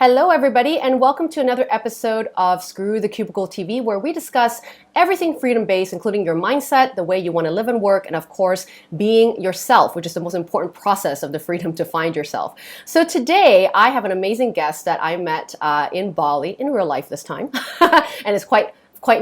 Hello, everybody, and welcome to another episode of Screw the Cubicle TV, where we discuss everything freedom-based, including your mindset, the way you want to live and work, and of course, being yourself, which is the most important process of the freedom to find yourself. So today, I have an amazing guest that I met in Bali, in real life this time, and it's quite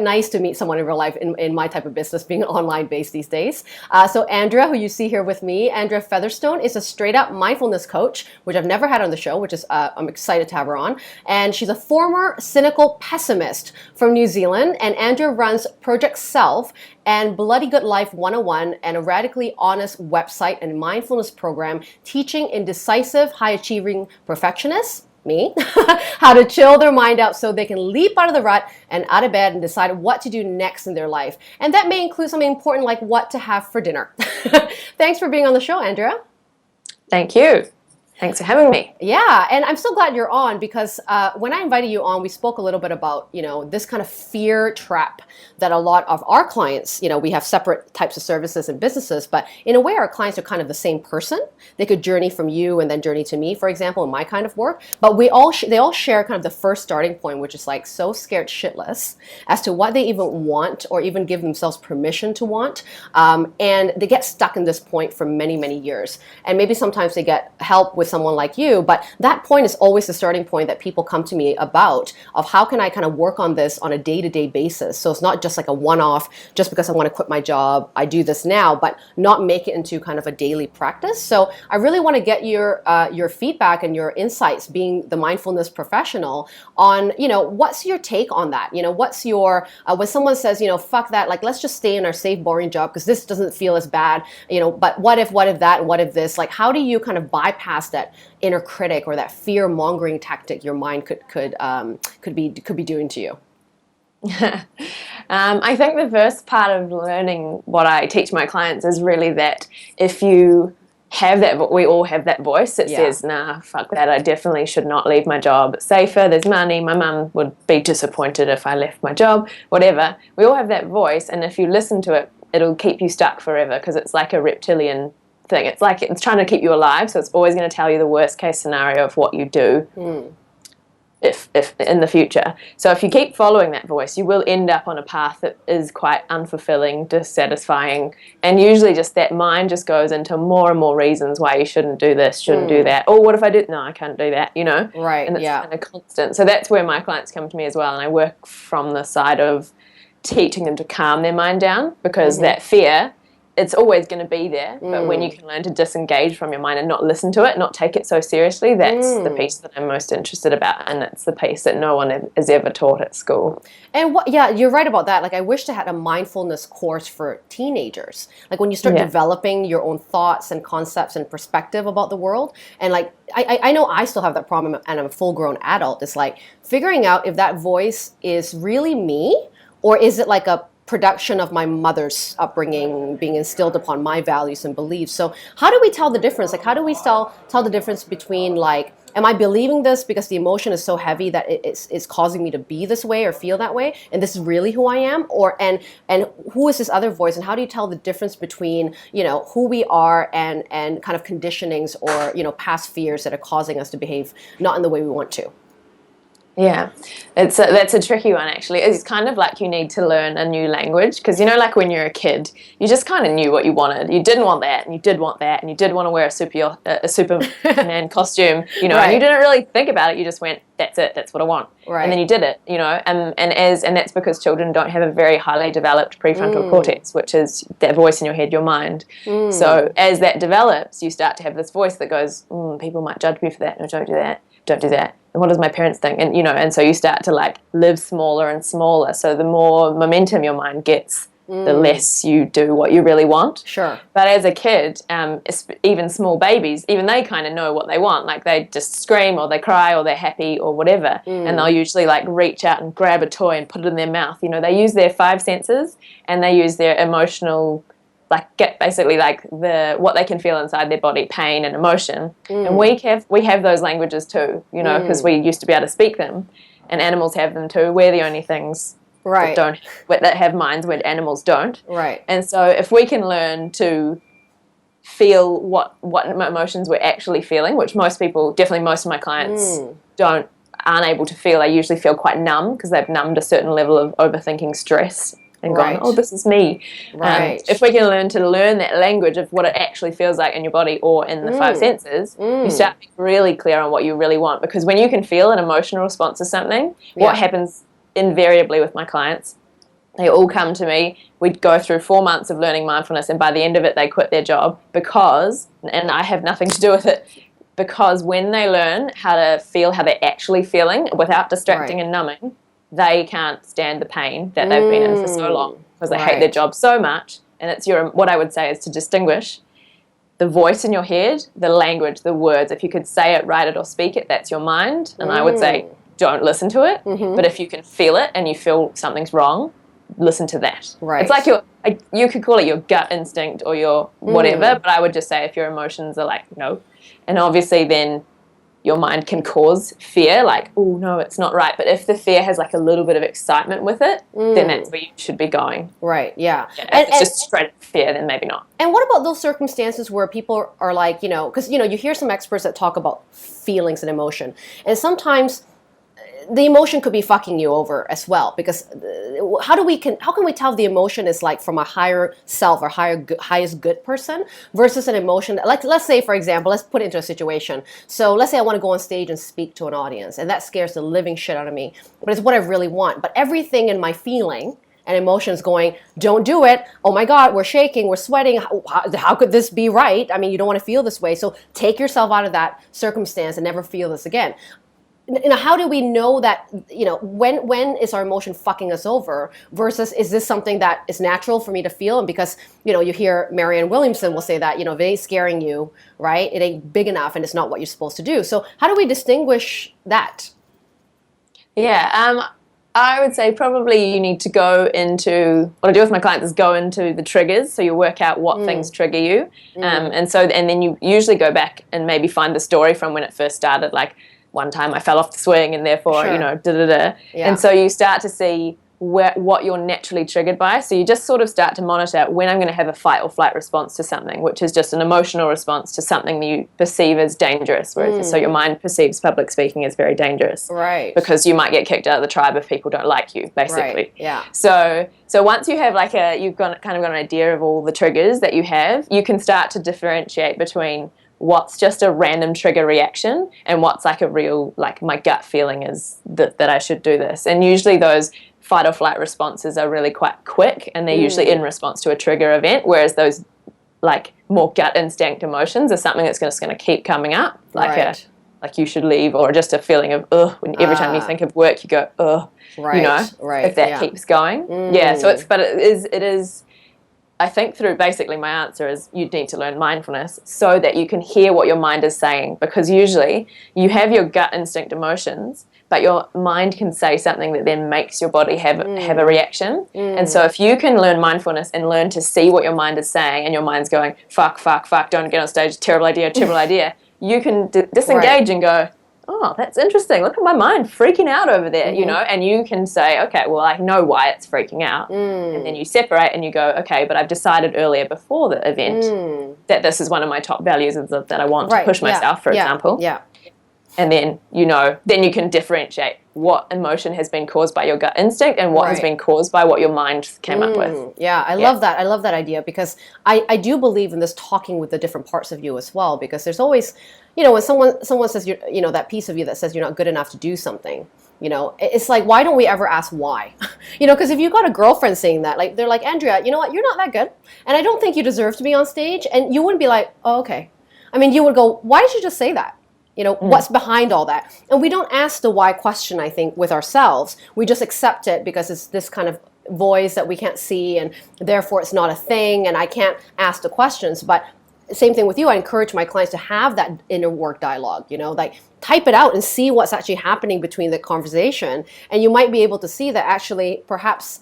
nice to meet someone in real life in my type of business, being online based these days. So Andrea, who you see here with me, Andrea Featherstone is a straight up mindfulness coach, which I've never had on the show, which is I'm excited to have her on. And she's a former cynical pessimist from New Zealand. And Andrea runs Project Self and Bloody Good Life 101 and a radically honest website and mindfulness program teaching indecisive, high achieving perfectionists, me, how to chill their mind out so they can leap out of the rut and out of bed and decide what to do next in their life. And that may include something important like what to have for dinner. Thanks for being on the show, Andrea. Thank you. Thanks for having me. Yeah, and I'm so glad you're on because when I invited you on, we spoke a little bit about, this kind of fear trap that a lot of our clients, we have separate types of services and businesses, but in a way our clients are kind of the same person. They could journey from you and then journey to me, for example, in my kind of work, but they all share kind of the first starting point, which is like so scared shitless as to what they even want or even give themselves permission to want. And they get stuck in this point for many, many years. And maybe sometimes they get help with someone like you, but that point is always the starting point that people come to me about of how can I kind of work on this on a day-to-day basis. So it's not just like a one-off, just because I want to quit my job, I do this now, but not make it into kind of a daily practice. So I really want to get your feedback and your insights being the mindfulness professional on, what's your take on that? What's your, when someone says, fuck that, like, let's just stay in our safe, boring job because this doesn't feel as bad, but what if that, and what if this, like, how do you kind of bypass that inner critic or that fear-mongering tactic your mind could be doing to you? I think the first part of learning what I teach my clients is really that if you have that, we all have that voice that says, nah, fuck that, I definitely should not leave my job. It's safer, there's money, my mum would be disappointed if I left my job, whatever. We all have that voice, and if you listen to it, it'll keep you stuck forever because it's like a reptilian thing. It's like it's trying to keep you alive, so it's always going to tell you the worst case scenario of what you do if in the future. So if you keep following that voice, you will end up on a path that is quite unfulfilling, dissatisfying, and usually just that mind just goes into more and more reasons why you shouldn't do this, shouldn't do that. Oh, what if I did? No, I can't do that, Right, and it's kind of constant. So that's where my clients come to me as well, and I work from the side of teaching them to calm their mind down because that fear, it's always going to be there, but when you can learn to disengage from your mind and not listen to it, not take it so seriously, that's the piece that I'm most interested about, and it's the piece that no one is ever taught at school. And you're right about that. Like, I wish they had a mindfulness course for teenagers. Like, when you start developing your own thoughts and concepts and perspective about the world, and like, I know I still have that problem, and I'm a full-grown adult. It's like figuring out if that voice is really me, or is it like a production of my mother's upbringing being instilled upon my values and beliefs. So how do we tell the difference? Like, how do we tell the difference between, like, am I believing this because the emotion is so heavy that it's causing me to be this way or feel that way, and this is really who I am? Or and who is this other voice, and how do you tell the difference between, who we are and kind of conditionings or, past fears that are causing us to behave not in the way we want to? Yeah, that's a tricky one, actually. It's kind of like you need to learn a new language because, like when you're a kid, you just kind of knew what you wanted. You didn't want that, and you did want that, and you did want to wear a Superman costume, and you didn't really think about it. You just went, that's it, that's what I want. Right. And then you did it, and that's because children don't have a very highly developed prefrontal cortex, which is that voice in your head, your mind. So as that develops, you start to have this voice that goes, people might judge me for that. No, don't do that. Don't do that. And what does my parents think? And and so you start to like live smaller and smaller. So the more momentum your mind gets, the less you do what you really want. Sure. But as a kid, even small babies, even they kind of know what they want. Like they just scream or they cry or they're happy or whatever. And they'll usually like reach out and grab a toy and put it in their mouth. They use their 5 senses and they use their emotional, like get basically like what they can feel inside their body, pain and emotion. And we have those languages too, because we used to be able to speak them, and animals have them too. We're the only things that have minds where animals don't. Right. And so if we can learn to feel what emotions we're actually feeling, which most people, definitely most of my clients don't aren't able to feel, they usually feel quite numb because they've numbed a certain level of overthinking stress and gone, oh, this is me. If we can learn that language of what it actually feels like in your body or in the five senses, you start being really clear on what you really want. Because when you can feel an emotional response to something, what happens invariably with my clients, they all come to me, we'd go through 4 months of learning mindfulness, and by the end of it they quit their job because, and I have nothing to do with it, because when they learn how to feel how they're actually feeling without distracting and numbing, they can't stand the pain that they've been in for so long because they hate their job so much. And it's what I would say is to distinguish the voice in your head, the language, the words. If you could say it, write it, or speak it, that's your mind. And I would say don't listen to it. But if you can feel it and you feel something's wrong, listen to that. It's like you could call it your gut instinct or your whatever, but I would just say if your emotions are like, no. And obviously then your mind can cause fear, like, oh, no, it's not right. But if the fear has like a little bit of excitement with it, then that's where you should be going. Right, yeah. If it's just straight fear, then maybe not. And what about those circumstances where people are like, because, you hear some experts that talk about feelings and emotion. And sometimes the emotion could be fucking you over as well, because how can we tell if the emotion is like from a higher self or highest good person versus an emotion like, let's say, for example, let's put it into a situation. So let's say I want to go on stage and speak to an audience, and that scares the living shit out of me, but it's what I really want. But everything in my feeling and emotions going, don't do it. Oh my God, we're shaking, we're sweating. How could this be right? I mean, you don't want to feel this way. So take yourself out of that circumstance and never feel this again. How do we know that, when is our emotion fucking us over versus is this something that is natural for me to feel? And because, you hear Marianne Williamson will say that, if it ain't scaring you, right, it ain't big enough and it's not what you're supposed to do. So how do we distinguish that? Yeah, I would say probably you need to go into, what I do with my clients is go into the triggers, so you work out what things trigger you. And then you usually go back and maybe find the story from when it first started, like, one time I fell off the swing and therefore, Yeah. And so you start to see what you're naturally triggered by. So you just sort of start to monitor when I'm going to have a fight or flight response to something, which is just an emotional response to something that you perceive as dangerous. So your mind perceives public speaking as very dangerous. Right. Because you might get kicked out of the tribe if people don't like you, basically. Right. Yeah. So once you have you've got an idea of all the triggers that you have, you can start to differentiate between what's just a random trigger reaction and what's like a real, like, my gut feeling is that I should do this. And usually those fight or flight responses are really quite quick and they're usually in response to a trigger event, whereas those like more gut instinct emotions are something that's just going to keep coming up, like like you should leave, or just a feeling of ugh when every time you think of work you go ugh, if that keeps going. So it is I think through basically my answer is you need to learn mindfulness so that you can hear what your mind is saying, because usually you have your gut instinct emotions, but your mind can say something that then makes your body have a reaction. And so if you can learn mindfulness and learn to see what your mind is saying, and your mind's going, fuck, don't get on stage, terrible idea, you can disengage and go, oh, that's interesting. Look at my mind freaking out over there, and you can say, okay, well, I know why it's freaking out. And then you separate and you go, okay, but I've decided earlier before the event that this is one of my top values that I want to push myself, for example. Yeah. And then, then you can differentiate what emotion has been caused by your gut instinct and what has been caused by what your mind came up with. Yeah, I love that. I love that idea, because I do believe in this talking with the different parts of you as well, because there's always, when someone says, that piece of you that says you're not good enough to do something, it's like, why don't we ever ask why? Because if you got a girlfriend saying that, like, they're like, Andrea, you know what, you're not that good, and I don't think you deserve to be on stage, and you wouldn't be like, oh, okay. I mean, you would go, why did you just say that? What's behind all that? And we don't ask the why question, I think, with ourselves. We just accept it because it's this kind of voice that we can't see, and therefore it's not a thing, and I can't ask the questions. But same thing with you. I encourage my clients to have that inner work dialogue, like type it out and see what's actually happening between the conversation. And you might be able to see that actually perhaps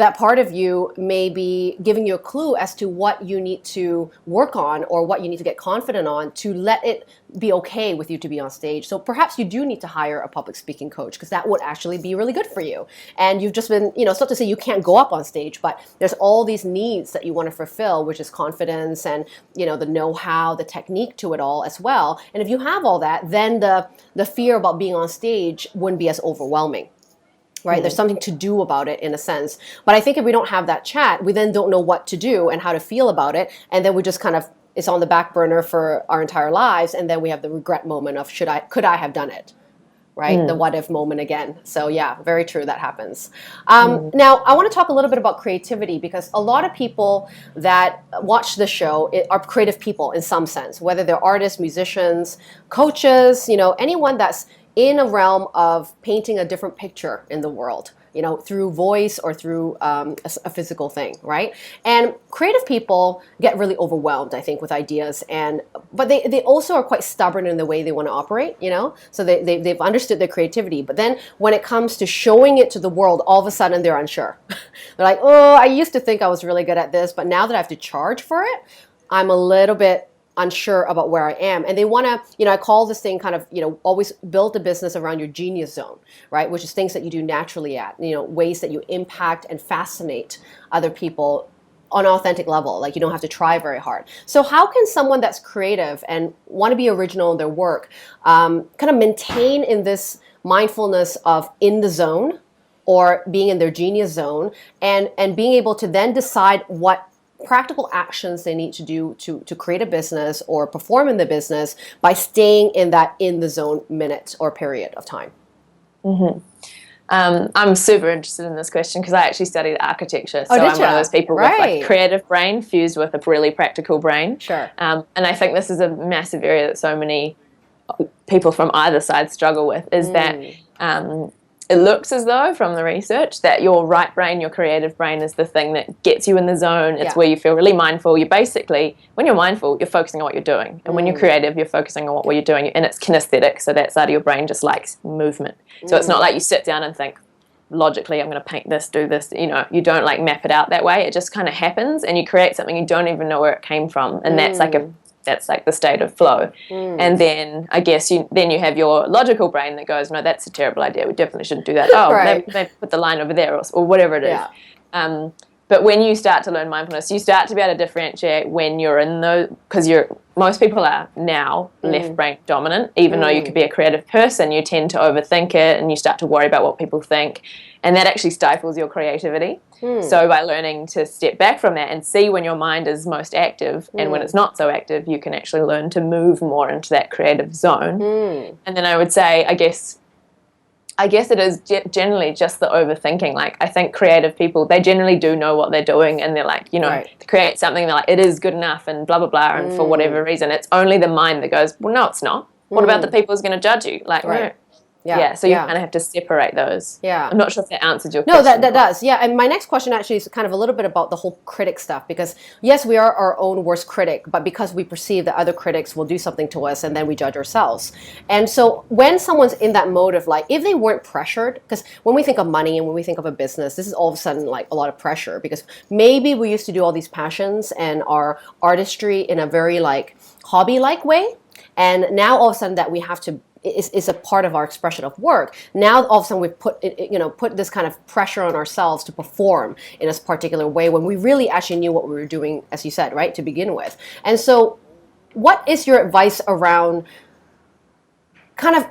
that part of you may be giving you a clue as to what you need to work on or what you need to get confident on to let it be okay with you to be on stage. So perhaps you do need to hire a public speaking coach, because that would actually be really good for you. And you've just been, it's not to say you can't go up on stage, but there's all these needs that you want to fulfill, which is confidence and, the know-how, the technique to it all as well. And if you have all that, then the fear about being on stage wouldn't be as overwhelming. Right? There's something to do about it in a sense. But I think if we don't have that chat, we then don't know what to do and how to feel about it. And then we just kind of, it's on the back burner for our entire lives. And then we have the regret moment of could I have done it? Right? The what if moment again. So yeah, very true. That happens. Now, I want to talk a little bit about creativity, because a lot of people that watch the show are creative people in some sense, whether they're artists, musicians, coaches, anyone that's in a realm of painting a different picture in the world, through voice or through a physical thing, right? And creative people get really overwhelmed, I think, with ideas, but they also are quite stubborn in the way they want to operate, So they've understood their creativity, but then when it comes to showing it to the world, all of a sudden they're unsure. They're like, oh, I used to think I was really good at this, but now that I have to charge for it, I'm a little bit unsure about where I am. And they want to, I call this thing kind of, always build a business around your genius zone, right? Which is things that you do naturally ways that you impact and fascinate other people on an authentic level. Like, you don't have to try very hard. So how can someone that's creative and want to be original in their work kind of maintain in this mindfulness of in the zone or being in their genius zone and being able to then decide what practical actions they need to do to create a business or perform in the business by staying in that in the zone minute or period of time? I'm super interested in this question because I actually studied architecture. So I'm one of those people with like creative brain fused with a really practical brain. Sure. And I think this is a massive area that so many people from either side struggle with, is that it looks as though from the research that your right brain, your creative brain, is the thing that gets you in the zone. It's where you feel really mindful. You basically, when you're mindful, you're focusing on what you're doing. And when you're creative, you're focusing on what you're doing. And it's kinesthetic, so that side of your brain just likes movement. So it's not like you sit down and think, logically, I'm going to paint this, do this. You don't like map it out that way. It just kind of happens and you create something you don't even know where it came from. And that's like the state of flow. And then I guess you have your logical brain that goes, no, that's a terrible idea. We definitely shouldn't do that. Oh, maybe put the line over there or whatever it is. But when you start to learn mindfulness, you start to be able to differentiate when you're in those, because most people are now left brain dominant. Even though you could be a creative person, you tend to overthink it and you start to worry about what people think. And that actually stifles your creativity. So by learning to step back from that and see when your mind is most active and when it's not so active, you can actually learn to move more into that creative zone. And then I would say, I guess it is generally just the overthinking. Like, I think creative people, they generally do know what they're doing, and they're like, to create something, they're like, it is good enough and blah, blah, blah. And for whatever reason, it's only the mind that goes, well, no, it's not. What about the people who's going to judge you? Like, so you kind of have to separate those. I'm not sure if that answered your question. No, that does. Yeah, and my next question actually is kind of a little bit about the whole critic stuff, because yes, we are our own worst critic, but because we perceive that other critics will do something to us and then we judge ourselves. And so when someone's in that mode of like, if they weren't pressured, because when we think of money and when we think of a business, this is all of a sudden like a lot of pressure, because maybe we used to do all these passions and our artistry in a very like hobby-like way, and now all of a sudden that we have to is a part of our expression of work. Now all of a sudden we've put this kind of pressure on ourselves to perform in a particular way when we really actually knew what we were doing, as you said, right, to begin with. And so what is your advice around kind of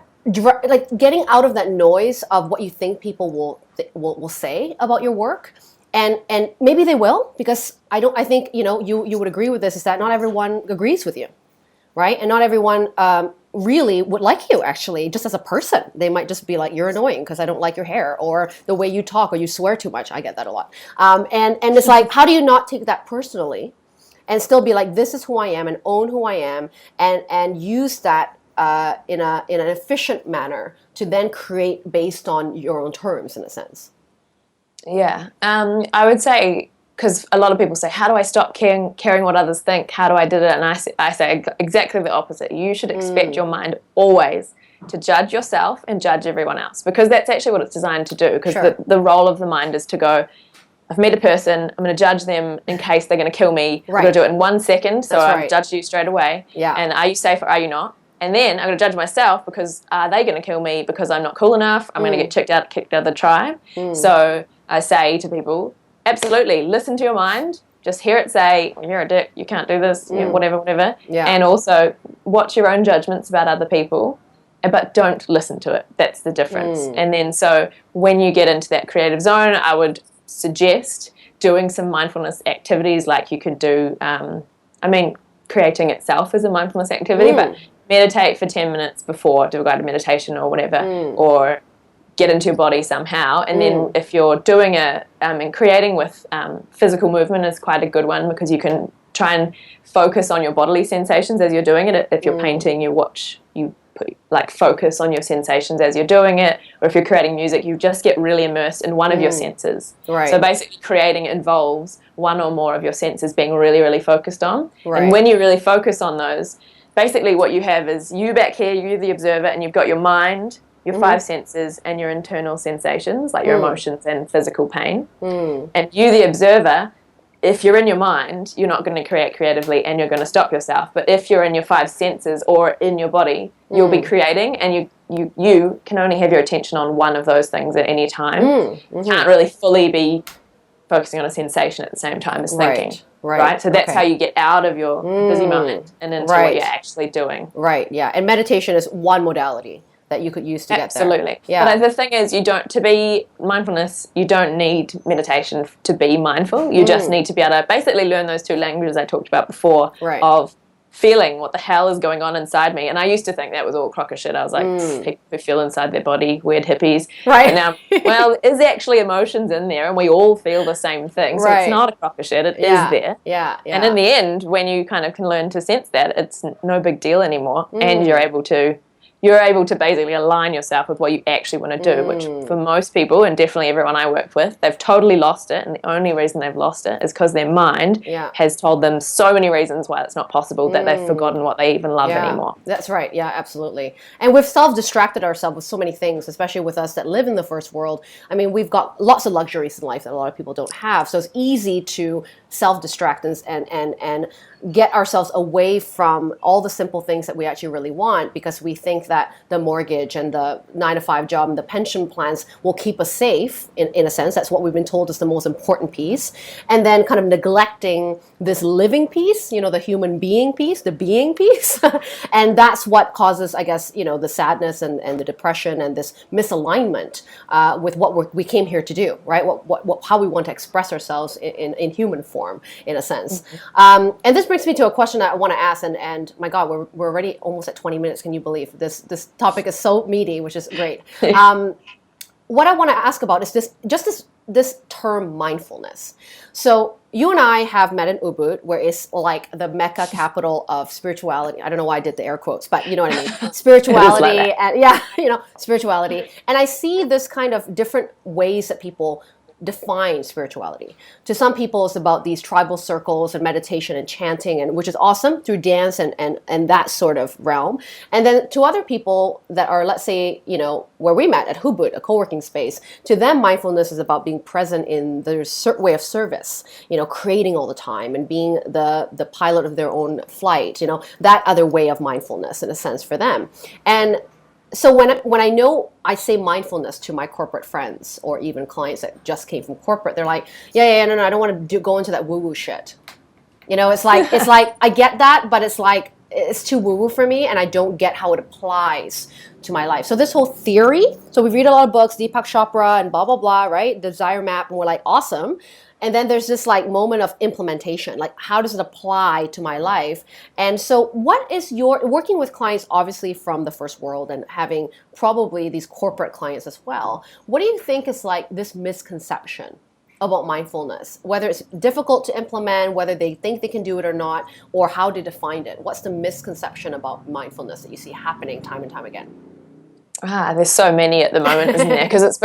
like getting out of that noise of what you think people will say about your work? And maybe they will, because I think you would agree with this, is that not everyone agrees with you, right? And not everyone really would like you, actually, just as a person. They might just be like, you're annoying because I don't like your hair, or the way you talk, or you swear too much. I get that a lot. And it's like, how do you not take that personally and still be like, this is who I am, and own who I am, and use that in an efficient manner to then create based on your own terms, in a sense? Yeah. I would say, because a lot of people say, how do I stop caring what others think? How do I do it? And I say exactly the opposite. You should expect your mind always to judge yourself and judge everyone else, because that's actually what it's designed to do. Because the role of the mind is to go, I've met a person, I'm going to judge them in case they're going to kill me. I'm going to do it in 1 second, so I've judged you straight away. Yeah. And are you safe or are you not? And then I'm going to judge myself because are they going to kill me because I'm not cool enough? I'm going to get kicked out of the tribe. So I say to people, absolutely, listen to your mind. Just hear it say, well, you're a dick, you can't do this, you know, whatever. Yeah. And also watch your own judgments about other people, but don't listen to it. That's the difference. And then so when you get into that creative zone, I would suggest doing some mindfulness activities like you could do, creating itself is a mindfulness activity, but meditate for 10 minutes before, do a guided meditation or whatever, or get into your body somehow. And then if you're doing and creating with physical movement is quite a good one, because you can try and focus on your bodily sensations as you're doing it. If you're painting, focus on your sensations as you're doing it, or if you're creating music, you just get really immersed in one of your senses. Right. So basically creating involves one or more of your senses being really, really focused on. Right. And when you really focus on those, basically what you have is you back here, you're the observer, and you've got your mind, your 5 senses, and your internal sensations, like your emotions and physical pain. And you, the observer, if you're in your mind, you're not going to create creatively and you're going to stop yourself. But if you're in your 5 senses or in your body, you'll be creating, and you can only have your attention on one of those things at any time. You can't really fully be focusing on a sensation at the same time as thinking. Right. So that's how you get out of your busy mind and into what you're actually doing. Right, yeah. And meditation is one modality that you could use to get there. Absolutely. Yeah. But the thing is, to be mindfulness, you don't need meditation to be mindful. You just need to be able to basically learn those 2 languages I talked about before of feeling what the hell is going on inside me. And I used to think that was all crock of shit. I was like, people who feel inside their body, weird hippies. Right. And now, well, there's actually emotions in there and we all feel the same thing. So it's not a crock of shit. It is there. Yeah. And in the end, when you kind of can learn to sense that, it's no big deal anymore. And you're able to basically align yourself with what you actually want to do, which for most people, and definitely everyone I work with, they've totally lost it. And the only reason they've lost it is because their mind has told them so many reasons why it's not possible that they've forgotten what they even love anymore. That's right. Yeah, absolutely. And we've self-distracted ourselves with so many things, especially with us that live in the first world. I mean, we've got lots of luxuries in life that a lot of people don't have. So it's easy to self-distract and get ourselves away from all the simple things that we actually really want, because we think that the mortgage and the 9-to-5 job and the pension plans will keep us safe, in a sense. That's what we've been told is the most important piece. And then kind of neglecting this living piece, the human being piece, the being piece. And that's what causes, I guess, the sadness and the depression and this misalignment with what we came here to do, right? How we want to express ourselves in human form, in a sense. And this brings me to a question that I want to ask, and my God, we're already almost at 20 minutes. Can you believe this topic is so meaty, which is great. What I want to ask about is this term mindfulness. So you and I have met in Ubud, where it's like the Mecca capital of spirituality. I don't know why I did the air quotes, but you know what I mean. Spirituality, spirituality. And I see this kind of different ways that people define spirituality. To some people, it's about these tribal circles and meditation and chanting, and which is awesome, through dance and that sort of realm. And then to other people that are, let's say, where we met at Ubud, a co-working space, to them, mindfulness is about being present in their way of service, creating all the time and being the pilot of their own flight, that other way of mindfulness, in a sense, for them. And so when I say mindfulness to my corporate friends or even clients that just came from corporate, they're like, no, I don't want to go into that woo-woo shit. It's like I get that, but it's like it's too woo-woo for me, and I don't get how it applies to my life. So this whole theory, so we read a lot of books, Deepak Chopra and blah, blah, blah, right? Desire map, and we're like, awesome. And then there's this like moment of implementation, like how does it apply to my life? And so what is working with clients, obviously from the first world and having probably these corporate clients as well, what do you think is like this misconception about mindfulness, whether it's difficult to implement, whether they think they can do it or not, or how to define it? What's the misconception about mindfulness that you see happening time and time again? There's so many at the moment, isn't there? Because it's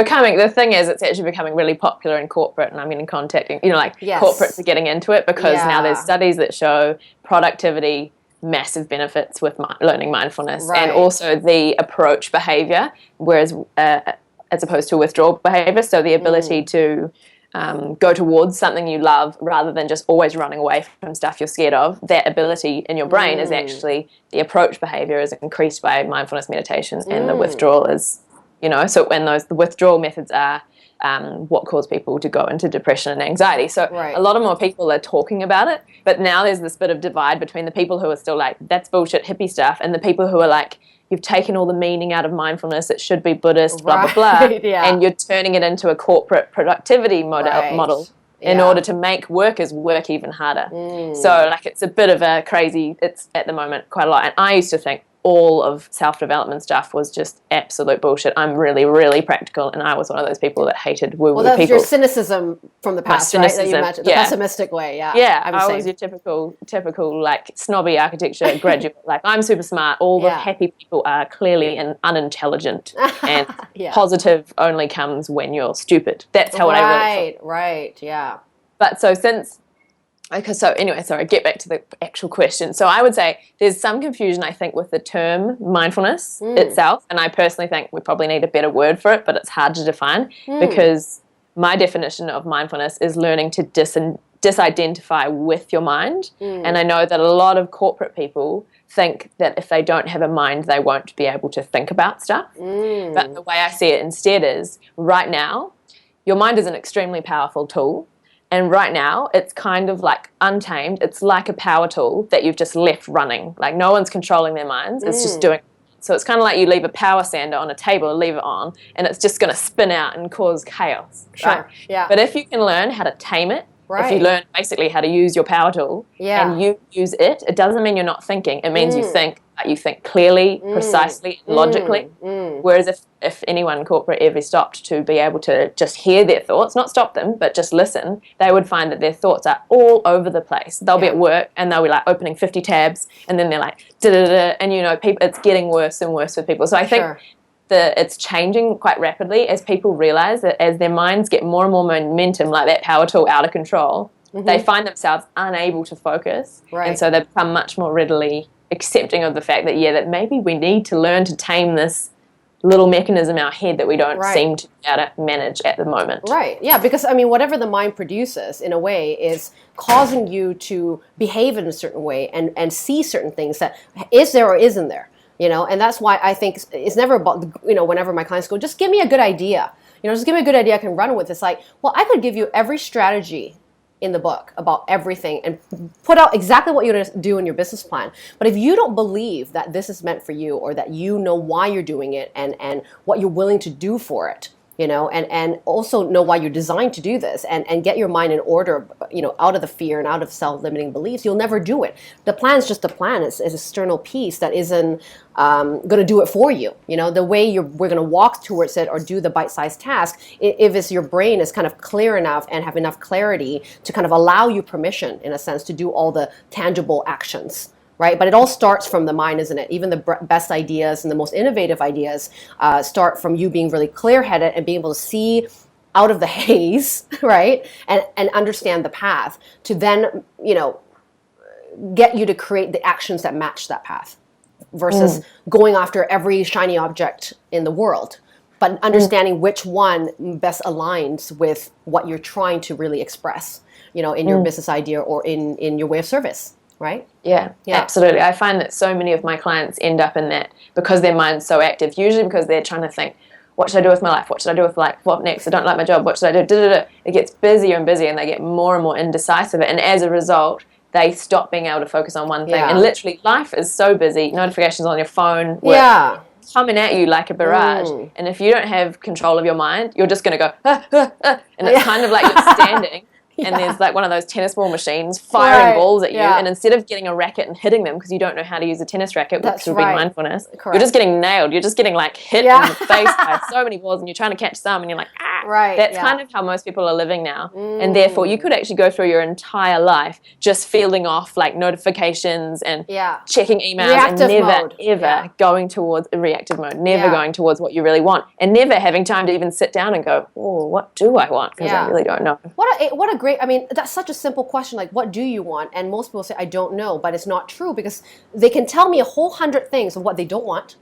actually becoming really popular in corporate, and I'm getting contacting, corporates are getting into it because now there's studies that show productivity, massive benefits with learning mindfulness, and also the approach behavior, whereas as opposed to withdrawal behavior, so the ability to go towards something you love rather than just always running away from stuff you're scared of, that ability in your brain is actually, the approach behavior is increased by mindfulness meditation, and the withdrawal is, so when the withdrawal methods are what cause people to go into depression and anxiety. So a lot of more people are talking about it, but now there's this bit of divide between the people who are still like, that's bullshit hippie stuff, and the people who are like, you've taken all the meaning out of mindfulness, it should be Buddhist, blah, blah, blah, and you're turning it into a corporate productivity model in order to make workers work even harder. So like it's a bit of a crazy, it's at the moment quite a lot. And I used to think all of self-development stuff was just absolute bullshit. I'm really, really practical, and I was one of those people that hated woo-woo people. Well, that's your cynicism from the past, right? That you imagine, the pessimistic way, I was your typical like snobby architecture graduate. Like, I'm super smart. All the happy people are clearly unintelligent, and positive only comes when you're stupid. That's how I really felt. Right, yeah. But so since... Okay, so anyway, sorry, get back to the actual question. So I would say there's some confusion, I think, with the term mindfulness itself, and I personally think we probably need a better word for it, but it's hard to define because my definition of mindfulness is learning to disidentify with your mind, and I know that a lot of corporate people think that if they don't have a mind, they won't be able to think about stuff. But the way I see it instead is, right now, your mind is an extremely powerful tool. And right now, it's kind of like untamed. It's like a power tool that you've just left running. Like, no one's controlling their minds. It's just doing. So it's kind of like you leave a power sander on a table and leave it on, and it's just going to spin out and cause chaos. Right? Yeah. But if you can learn how to tame it, if you learn basically how to use your power tool, and you use it, it doesn't mean you're not thinking. It means you think clearly, precisely, logically. Whereas if anyone in corporate ever stopped to be able to just hear their thoughts, not stop them, but just listen, they would find that their thoughts are all over the place. They'll be at work and they'll be like opening 50 tabs, and then they're like da-da-da, and people, it's getting worse and worse for people. So I think it's changing quite rapidly as people realize that as their minds get more and more momentum, like that power tool, out of control, they find themselves unable to focus, and so they become much more readily accepting of the fact that that maybe we need to learn to tame this little mechanism in our head that we don't seem to be able to manage at the moment. Right, yeah, because I mean, whatever the mind produces in a way is causing you to behave in a certain way and see certain things that is there or isn't there, and that's why I think it's never about, whenever my clients go, just give me a good idea, just give me a good idea I can run with. It's like, well, I could give you every strategy in the book about everything and put out exactly what you're going to do in your business plan. But if you don't believe that this is meant for you, or that you know why you're doing it and what you're willing to do for it, and also know why you're designed to do this, and get your mind in order, out of the fear and out of self-limiting beliefs, you'll never do it. The plan's just a plan. It's an external piece that isn't going to do it for you. The way we're going to walk towards it or do the bite-sized task, if it's your brain is kind of clear enough and have enough clarity to kind of allow you permission, in a sense, to do all the tangible actions. Right, but it all starts from the mind, isn't it? Even the best ideas and the most innovative ideas start from you being really clear-headed and being able to see out of the haze, right, and understand the path to then, get you to create the actions that match that path, versus going after every shiny object in the world, but understanding which one best aligns with what you're trying to really express, in your business idea or in your way of service. Right? Yeah, absolutely. I find that so many of my clients end up in that because their mind's so active, usually because they're trying to think, what should I do with my life? What should I do with life? What next? I don't like my job. What should I do? Da-da-da. It gets busier and busier, and they get more and more indecisive. And as a result, they stop being able to focus on one thing. And literally, life is so busy. Notifications on your phone. Coming at you like a barrage. And if you don't have control of your mind, you're just going to go, and it's kind of like you're standing. And there's like one of those tennis ball machines firing balls at you, and instead of getting a racket and hitting them because you don't know how to use a tennis racket, which would be mindfulness, you're just getting nailed. You're just getting like hit in the face by so many balls, and you're trying to catch some, and you're like, That's kind of how most people are living now. And therefore, you could actually go through your entire life just fielding off like notifications and checking emails, reactive and never, ever going towards a reactive mode, never going towards what you really want, and never having time to even sit down and go, oh, what do I want? Because I really don't know. What a great, I mean, that's such a simple question, like, what do you want? And most people say, I don't know, but it's not true, because they can tell me a whole 100 things of what they don't want,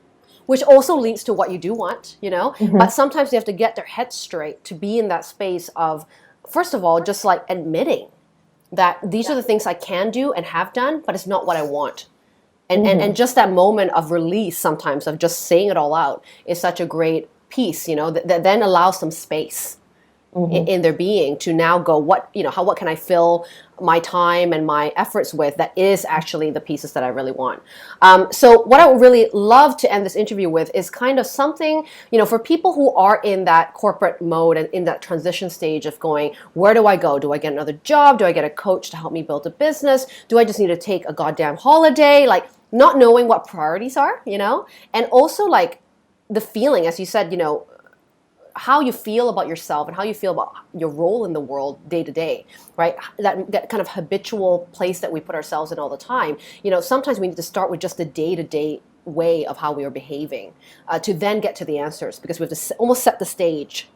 which also leads to what you do want, But sometimes they have to get their head straight to be in that space of first of all, just like admitting that these are the things I can do and have done, but it's not what I want. And just that moment of release sometimes of just saying it all out is such a great piece, that then allows some space in their being to now go, what can I fill my time and my efforts with that is actually the pieces that I really want. So what I would really love to end this interview with is kind of something, for people who are in that corporate mode and in that transition stage of going, where do I go? Do I get another job? Do I get a coach to help me build a business? Do I just need to take a goddamn holiday? Like, not knowing what priorities are, and also like the feeling, as you said, how you feel about yourself and how you feel about your role in the world day to day, right? That kind of habitual place that we put ourselves in all the time. Sometimes we need to start with just the day-to-day way of how we are behaving to then get to the answers, because we have to almost set the stage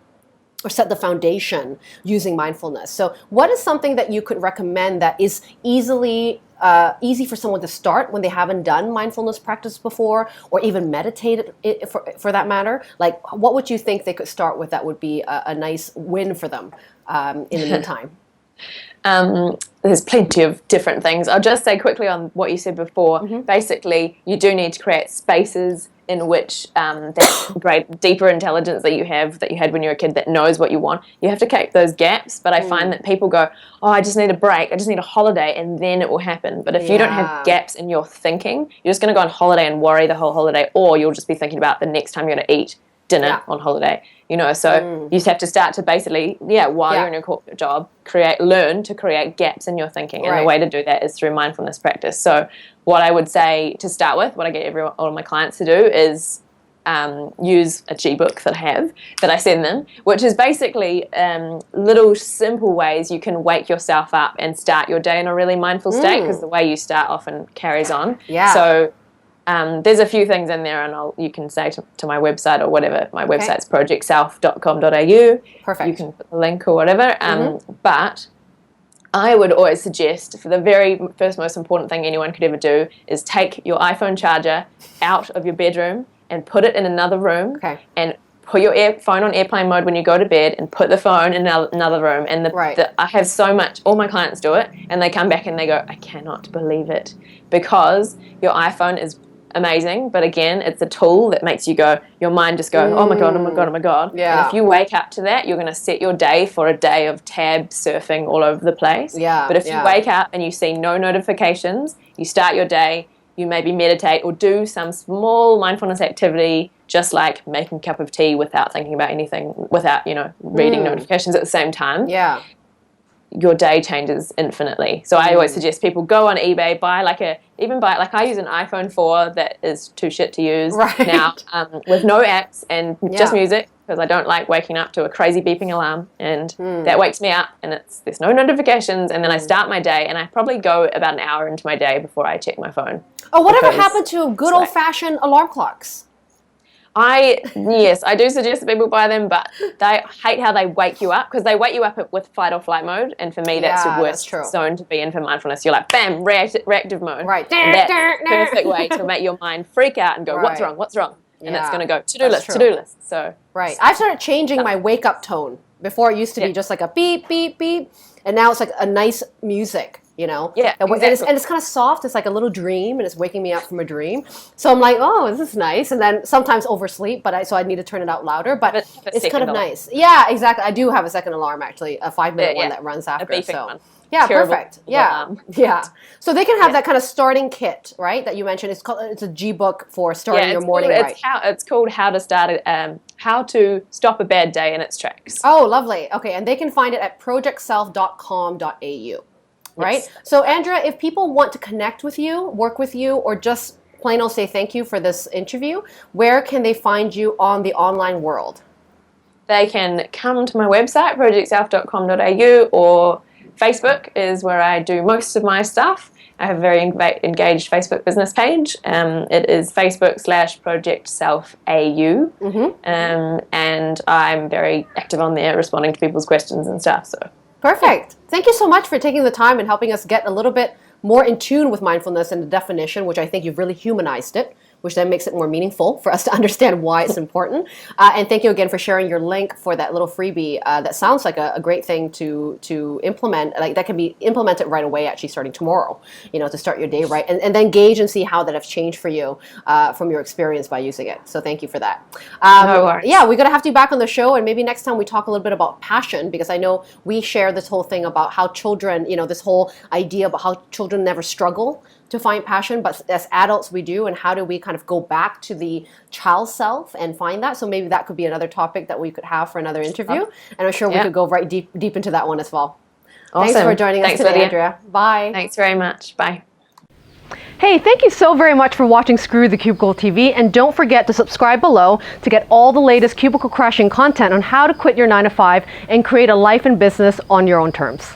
or set the foundation using mindfulness. So what is something that you could recommend that is easy for someone to start when they haven't done mindfulness practice before, or even meditated for that matter? Like, what would you think they could start with that would be a nice win for them in the meantime? There's plenty of different things. I'll just say quickly on what you said before. Basically, you do need to create spaces in which that great deeper intelligence that you had when you were a kid that knows what you want, you have to keep those gaps. But I find that people go, oh, I just need a break, I just need a holiday, and then it will happen. But if you don't have gaps in your thinking, you're just going to go on holiday and worry the whole holiday, or you'll just be thinking about the next time you're going to eat dinner on holiday. So you just have to start to basically, while you're in your corporate job, learn to create gaps in your thinking. And the way to do that is through mindfulness practice. So what I would say to start with, what I get all of my clients to do is use a G-book that I send them, which is basically little simple ways you can wake yourself up and start your day in a really mindful state, because the way you start often carries on. So there's a few things in there, and you can say to my website or whatever. My website's projectself.com.au. Perfect. You can put the link or whatever. But I would always suggest, for the very first most important thing anyone could ever do, is take your iPhone charger out of your bedroom and put it in another room, and put your phone on airplane mode when you go to bed, and put the phone in another room. And I have so much, all my clients do it, and they come back and they go, I cannot believe it, because your iPhone is amazing, but again, it's a tool that makes you go, your mind just go, oh my god, oh my god, oh my god. And if you wake up to that, you're going to set your day for a day of tab surfing all over the place. But if you wake up and you see no notifications, you start your day, you maybe meditate or do some small mindfulness activity, just like making a cup of tea without thinking about anything, without reading notifications at the same time. Your day changes infinitely. So I always suggest people go on eBay, buy I use an iPhone 4 that is too shit to use now, with no apps and just music, because I don't like waking up to a crazy beeping alarm, and that wakes me up, and there's no notifications, and then I start my day, and I probably go about an hour into my day before I check my phone. Oh, whatever happened to good old-fashioned alarm clocks? Yes, I do suggest that people buy them, but I hate how they wake you up, because they wake you up with fight or flight mode, and for me that's the worst zone to be in for mindfulness. You're like, bam, reactive mode. Right. And that's the perfect way to make your mind freak out and go, what's wrong? And it's going to go, to-do list. So I've started changing my wake-up tone. Before it used to be just like a beep, beep, beep, and now it's like a nice music. Exactly. And it's kind of soft. It's like a little dream, and it's waking me up from a dream. So I'm like, oh, this is nice. And then sometimes oversleep, so I need to turn it out louder. But it's kind of nice. Yeah, exactly. I do have a second alarm, actually, a 5-minute one that runs after. A beeping one. Yeah, terrible perfect. Yeah, yeah. So they can have that kind of starting kit, right? That you mentioned. It's a G-book for starting your morning right. It's called How to Start How to Stop a Bad Day in Its Tracks. Oh, lovely. Okay, and they can find it at projectself.com.au. Right? Yes. So, Andrea, if people want to connect with you, work with you, or just plain old say thank you for this interview, where can they find you on the online world? They can come to my website, projectself.com.au, or Facebook is where I do most of my stuff. I have a very engaged Facebook business page. It is Facebook.com/projectselfau. And I'm very active on there, responding to people's questions and stuff. So perfect. Thank you so much for taking the time and helping us get a little bit more in tune with mindfulness and the definition, which I think you've really humanized it, which then makes it more meaningful for us to understand why it's important. And thank you again for sharing your link for that little freebie. That sounds like a great thing to implement. Like that can be implemented right away, actually starting tomorrow, to start your day right. And then gauge and see how that has changed for you from your experience by using it. So thank you for that. No worries. Yeah, we're going to have you back on the show, and maybe next time we talk a little bit about passion, because I know we share this whole thing about how children, this whole idea about how children never struggle to find passion, but as adults we do, and how do we kind of go back to the child self and find that. So maybe that could be another topic that we could have for another interview, and I'm sure we could go right deep into that one as well. Awesome. Thanks for joining us today, Andrea. Bye. Thanks very much. Bye. Hey, thank you so very much for watching Screw the Cubicle TV, and don't forget to subscribe below to get all the latest cubicle crashing content on how to quit your 9 to 5 and create a life and business on your own terms.